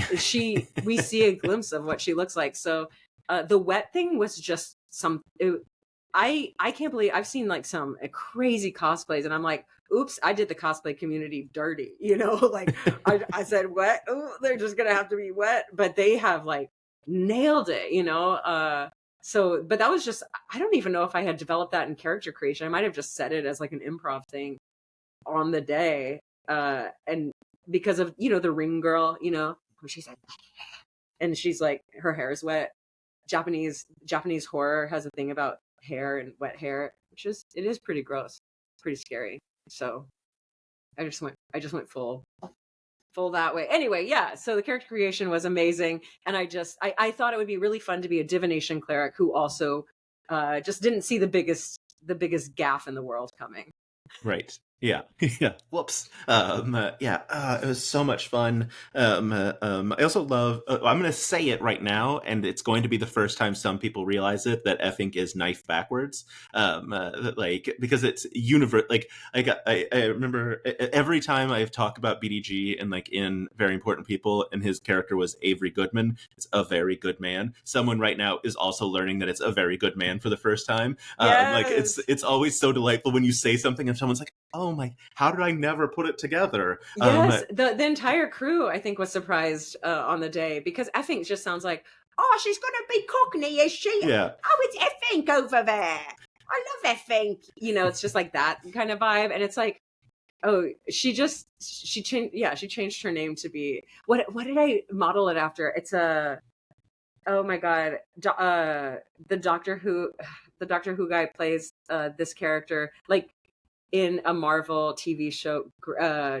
we see a glimpse of what she looks like. So the wet thing was just I can't believe I've seen like some crazy cosplays and I'm like, oops, I did the cosplay community dirty, you know, like I said wet. Oh, they're just going to have to be wet, but they have like nailed it, you know? But that was just, I don't even know if I had developed that in character creation. I might have just said it as like an improv thing on the day. And because of, you know, the ring girl, you know, when she's like, and she's like, her hair is wet. Japanese horror has a thing about hair and wet hair, it is pretty gross, pretty scary. So I just went full that way. Anyway, yeah. So the character creation was amazing. And I thought it would be really fun to be a divination cleric who also just didn't see the biggest gaffe in the world coming. Right. Yeah. Yeah. Whoops. It was so much fun. I also love, I'm going to say it right now, and it's going to be the first time some people realize it, that effing is knife backwards. Because it's universe. Like I remember every time I've talked about BDG and like in Very Important People, and his character was Avery Goodman. It's a very good man. Someone right now is also learning that it's a very good man for the first time. Yes. It's always so delightful when you say something and someone's like, oh my, how did I never put it together? Yes, the entire crew, I think, was surprised on the day, because effing just sounds like, oh, she's going to be Cockney, is she? Yeah. Oh, it's Effink over there. I love Effink. You know, it's just like that kind of vibe. And it's like, oh, she changed her name to be, what did I model it after? It's oh my God, the Doctor Who guy plays this character, like in a Marvel TV show,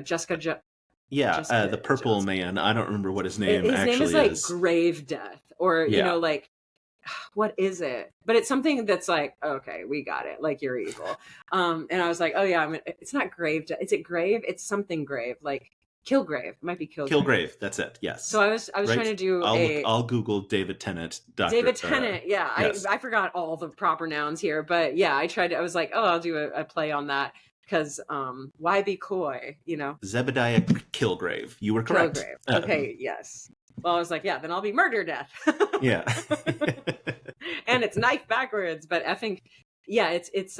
Jessica. The purple man. I don't remember what his name His actually name is like Grave Death, or you know, like, what is it? But it's something that's like, okay, we got it. Like, you're evil. And I was like, oh yeah, it's not Grave Death. Is it Grave? It's something Grave, like Kilgrave. It might be Kilgrave. Kilgrave. That's it. Yes. So I was right? trying to do I'll Google David Tennant. David Tennant. Yeah, yes. I forgot all the proper nouns here, but yeah, I was like, oh, I'll do a play on that. Because why be coy, you know? Zebediah Kilgrave. You were correct. Kilgrave. Okay, yes. Well, I was like, yeah, then I'll be Murder Death. Yeah. And it's knife backwards, but effing, yeah, it's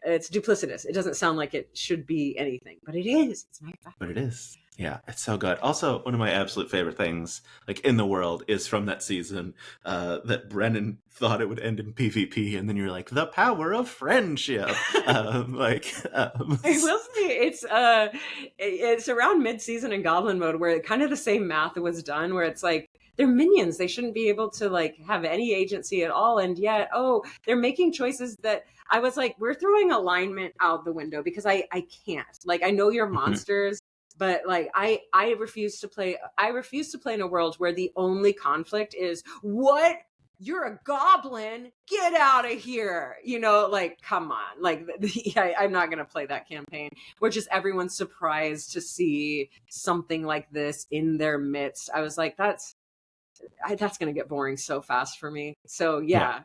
duplicitous. It doesn't sound like it should be anything, but it is. It's knife backwards. But it is. Yeah, it's so good. Also, one of my absolute favorite things, like in the world, is from that season that Brennan thought it would end in PvP, and then you're like, the power of friendship. I will say it's around mid-season in Goblin Mode where kind of the same math was done, where it's like, they're minions. They shouldn't be able to like have any agency at all, and yet, they're making choices that I was like, we're throwing alignment out the window because I can't. Like, I know you're monsters. But like I refuse to play in a world where the only conflict is, what? You're a goblin? Get out of here. You know, like, come on. Like, I'm not going to play that campaign where just everyone's surprised to see something like this in their midst. I was like, that's going to get boring so fast for me. So yeah,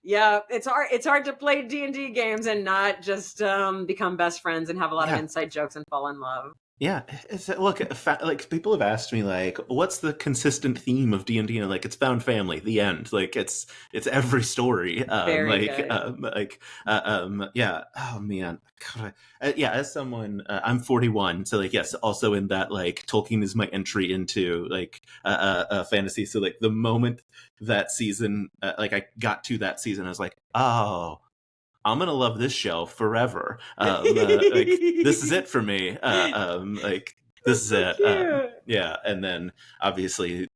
it's hard to play D&D games and not just become best friends and have a lot of inside jokes and fall in love. Yeah, look, like, people have asked me, like, what's the consistent theme of D&D? And like, it's found family, the end. Like, it's every story. Very good. Yeah. Oh man. God. Yeah. As someone, I'm 41, so like, yes, also in that, like, Tolkien is my entry into like fantasy. So like, the moment that season, like, I got to that season, I was like, oh, I'm gonna love this show forever. Like, this is it for me. Like, this is it. Yeah, and then obviously,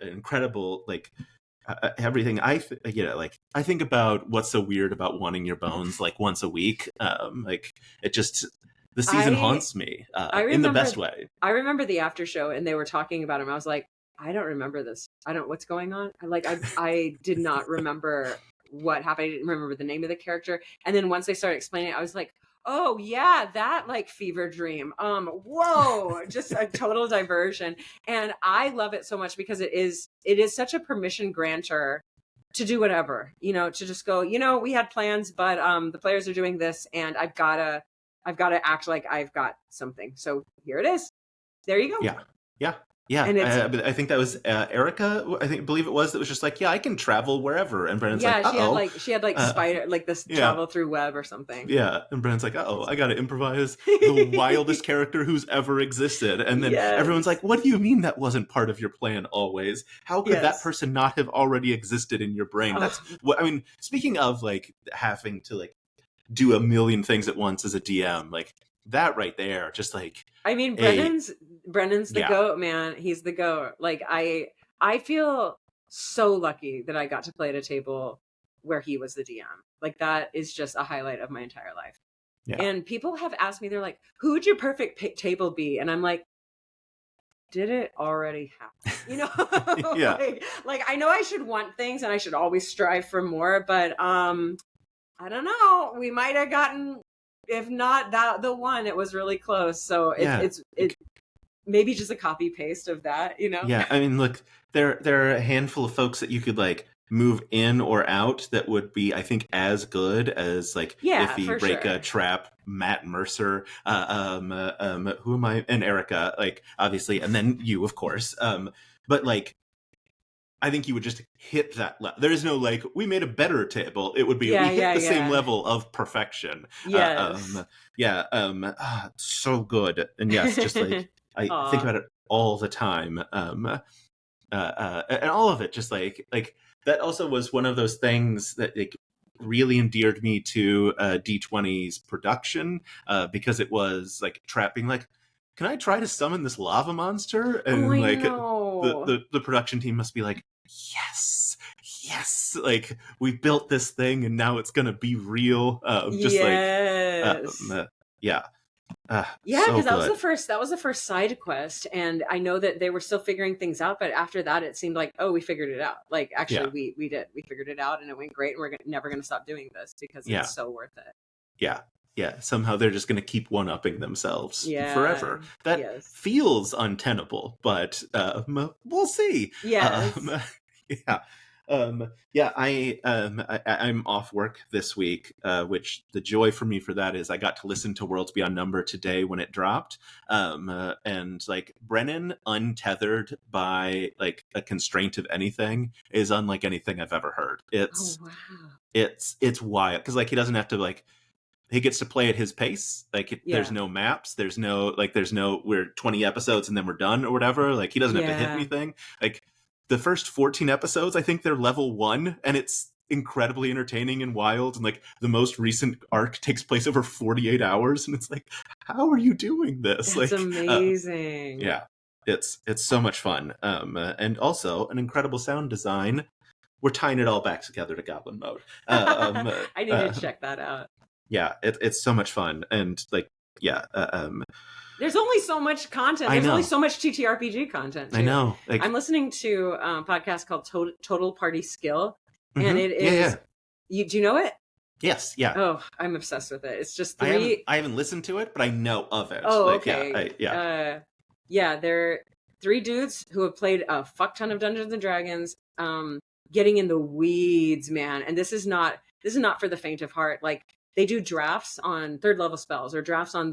incredible, like, everything. I think about what's so weird about wanting your bones like once a week. Like, it just, the season haunts me in the best way. I remember the after show, and they were talking about him. I was like, I don't remember this. What's going on. I did not remember what happened. I didn't remember the name of the character. And then once they started explaining it, I was like, oh yeah, that like fever dream. Whoa, just a total diversion. And I love it so much because it is such a permission granter to do whatever, you know, to just go, you know, we had plans, but the players are doing this, and I've gotta act like I've got something. So here it is. There you go. Yeah, and I think that was Erica. I believe it was, that was just like, yeah, I can travel wherever. And Brennan's like, she had spider, like this travel through web or something. Yeah, and Brennan's like, I got to improvise the wildest character who's ever existed. And then everyone's like, what do you mean that wasn't part of your plan always? How could that person not have already existed in your brain? That's what I mean. Speaking of like having to like do a million things at once as a DM, like, that right there, just like, I mean, Brennan's the goat, man. He's the goat. Like, I feel so lucky that I got to play at a table where he was the DM. Like, that is just a highlight of my entire life. Yeah. And people have asked me, they're like, who would your perfect table be? And I'm like, did it already happen? You know, like I know I should want things and I should always strive for more, but I don't know. We might have gotten, if not that the one, it was really close. So it's maybe just a copy paste of that, you know? Yeah, I mean, look, there are a handful of folks that you could like move in or out that would be, I think, as good as like Iffy, Reka, Trap, Matt Mercer, who am I, and Erica, like, obviously, and then you, of course. But like, I think you would just hit that level. There is no like, we made a better table. It would be, we hit the same level of perfection. Yes. So good. And yes, just like, I think about it all the time. and all of it, just like that also was one of those things that like really endeared me to D20's production, because it was like trapping like, can I try to summon this lava monster? And I like know. the production team must be like, yes, like we built this thing and now it's gonna be real. Just like Yes. yeah. Yeah, So because that was good. the first side quest, and I know that they were still figuring things out. But after that, it seemed like, oh, we figured it out. Like, actually, Yeah. we figured it out, and it went great. And we're never going to stop doing this because Yeah. it's so worth it. Yeah. Somehow they're just going to keep one-upping themselves forever. Yeah. That Yes. feels untenable, but we'll see. Yes. Yeah. I'm off work this week, which the joy for me for that is I got to listen to Worlds Beyond Number today when it dropped. And like Brennan untethered by like a constraint of anything is unlike anything I've ever heard. Oh wow. It's wild because like he doesn't have to like, he gets to play at his pace. Like there's Yeah. no maps, there's no we're 20 episodes and then we're done or whatever. Like he doesn't have to hit Yeah. anything. Like the first 14 episodes, I think they're level 1, and it's incredibly entertaining and wild. And like the most recent arc takes place over 48 hours, and it's like, how are you doing this? That's like amazing. yeah, it's so much fun. And also an incredible sound design. We're tying it all back together to Goblin Mode. I need to check that out. Yeah, it's so much fun, and like there's only so much content. There's only so much TTRPG content too. I know. Like, I'm listening to a podcast called Total Party Skill, and mm-hmm. it is. Yeah. Do you know it? Yes. Yeah. Oh, I'm obsessed with it. It's just three. I haven't listened to it, but I know of it. Oh, like, okay. Yeah. They're three dudes who have played a fuck ton of Dungeons and Dragons. Getting in the weeds, man. And this is not for the faint of heart. Like, they do drafts on 3rd level spells or drafts on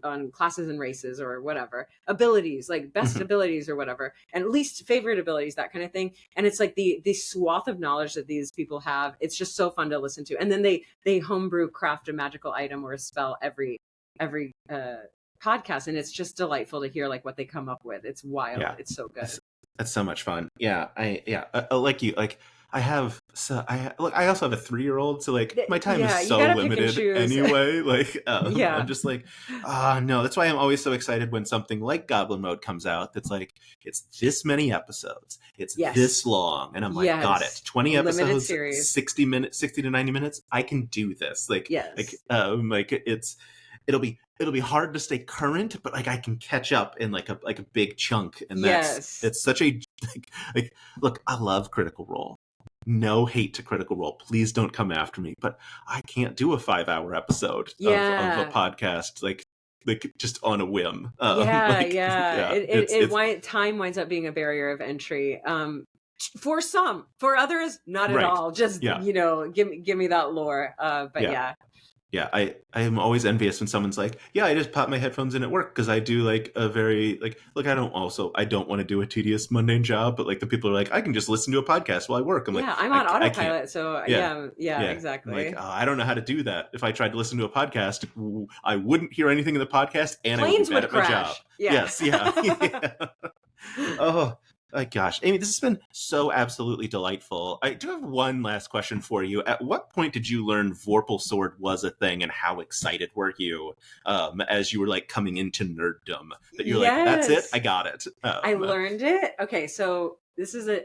on classes and races or whatever, abilities, like best abilities or whatever, and least favorite abilities, that kind of thing. And it's like the swath of knowledge that these people have. It's just so fun to listen to. And then they homebrew craft a magical item or a spell every podcast, and it's just delightful to hear like what they come up with. It's wild. Yeah. It's so good. That's so much fun. Yeah. Like you, like I also have a 3-year-old, so like my time is so limited anyway. Like I'm just like, no. That's why I'm always so excited when something like Goblin Mode comes out. That's like, it's this many episodes, it's this long, and I'm like, got it. 20 episodes, 60 to 90 minutes. I can do this. Like, it'll be hard to stay current, but like I can catch up in like a big chunk, and it's such a like look, I love Critical Role. No hate to Critical Role. Please don't come after me, but I can't do a 5-hour episode of a podcast like just on a whim. Time winds up being a barrier of entry. For some, for others, not at all. Just give me that lore. Yeah, I am always envious when someone's like, yeah, I just pop my headphones in at work because I do like a very like, look, I don't want to do a tedious mundane job, but like the people are like, I can just listen to a podcast while I work. I'm like, I'm on autopilot, so exactly. I'm like, I don't know how to do that. If I tried to listen to a podcast, I wouldn't hear anything in the podcast, and planes I would be bad would at my job. Yes, Oh. Gosh, Amy, this has been so absolutely delightful. I do have one last question for you. At what point did you learn Vorpahl Sword was a thing, and how excited were you as you were like coming into nerddom? That you're like, that's it, I got it. I learned it. Okay, so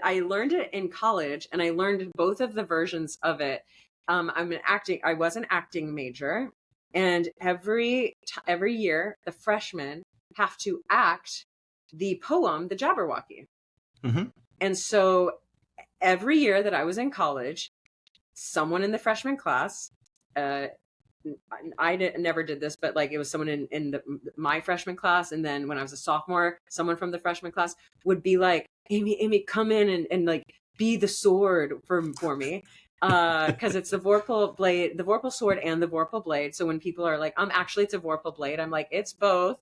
I learned it in college, and I learned both of the versions of it. I was an acting major, and every year the freshmen have to act the poem, The Jabberwocky. Mm-hmm. And so every year that I was in college, someone in the freshman class, I never did this, but like it was someone in my freshman class. And then when I was a sophomore, someone from the freshman class would be like, Amy, come in and like be the sword for me. Because it's the Vorpahl blade, the Vorpahl sword and the Vorpahl blade. So when people are like, actually it's a Vorpahl blade, I'm like, it's both.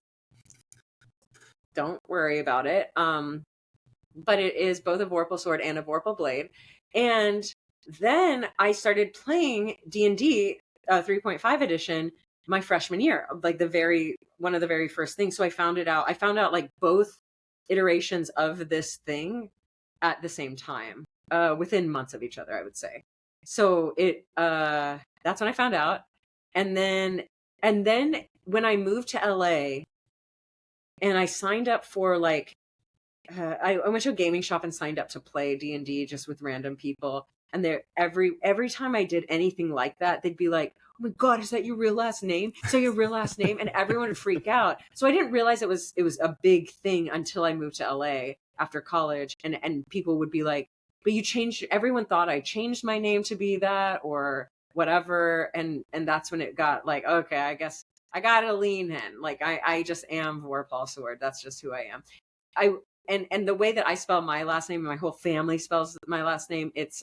Don't worry about it. But it is both a Vorpahl sword and a Vorpahl blade. And then I started playing D&D 3.5 edition my freshman year, like one of the very first things. So I found out like both iterations of this thing at the same time, within months of each other, I would say. So that's when I found out. And then when I moved to LA and I signed up for like, I went to a gaming shop and signed up to play D&D just with random people. And there, every time I did anything like that, they'd be like, "Oh my God, is that your real last name? Is that your real last name?" And everyone would freak out. So I didn't realize it was a big thing until I moved to LA after college, and people would be like, "But you changed." Everyone thought I changed my name to be that or whatever, and that's when it got like, okay, I guess I gotta lean in. Like I just am Vorpahl Sword. That's just who I am. I and the way that I spell my last name, my whole family spells my last name. It's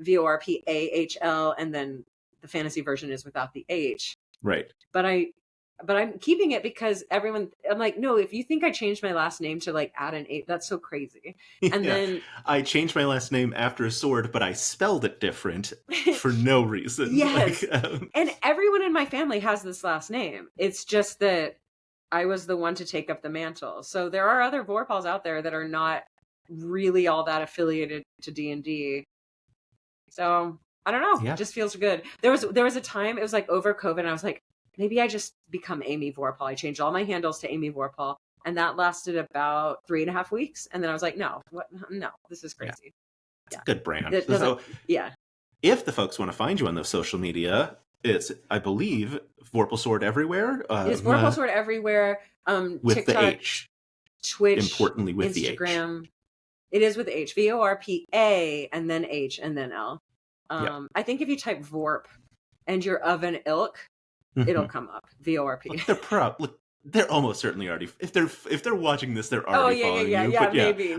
Vorpahl, and then the fantasy version is without the H. Right. But I'm keeping it because I'm like, no, if you think I changed my last name to like add an H, that's so crazy. And then I changed my last name after a sword, but I spelled it different for no reason. Yes. Like, and everyone in my family has this last name. It's just that I was the one to take up the mantle. So there are other Vorpahls out there that are not really all that affiliated to D&D. So I don't know. Yeah. It just feels good. There was a time, it was like over COVID, and I was like, maybe I just become Amy Vorpahl. I changed all my handles to Amy Vorpahl, and that lasted about 3.5 weeks. And then I was like, no, this is crazy. It's a good brand. So, if the folks want to find you on those social media, it's, I believe, Vorpahl Sword everywhere. It's Vorpahl Sword everywhere. With TikTok, the H. Twitch, Importantly, with Instagram. the H. It is with H. Vorpa and then H and then L. I think if you type Vorp and you're of an ilk, it'll come up. Vorp. Look, they're almost certainly already. If they're watching this, they're already following you. Yeah, but maybe.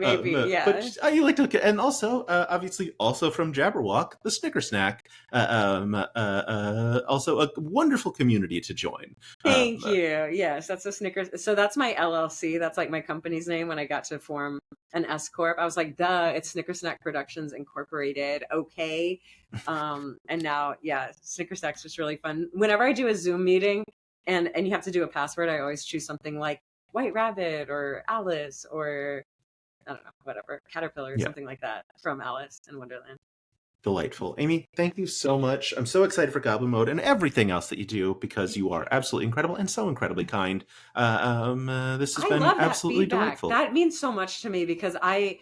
But you like to look at, and also obviously also from Jabberwock, the Snicker Snack. Also a wonderful community to join. Thank you. Yes, that's a Snickers. So that's my LLC. That's like my company's name. When I got to form an S corp, I was like, duh, it's Snicker Snack Productions Incorporated. Okay. And now, Snicker Snack's just really fun. Whenever I do a Zoom meeting, and you have to do a password, I always choose something like White Rabbit or Alice or, I don't know, whatever, Caterpillar or something like that from Alice in Wonderland. Delightful. Amy, thank you so much. I'm so excited for Goblin Mode and everything else that you do, because you are absolutely incredible and so incredibly kind. This has been absolutely delightful. That means so much to me, because I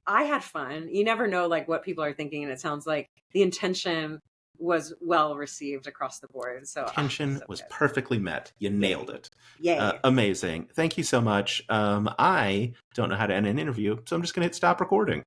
had fun. You never know like what people are thinking, and it sounds like the intention was well received across the board. So intention was perfectly met. You nailed it. Yay. Amazing. Thank you so much. I don't know how to end an interview, so I'm just going to hit stop recording.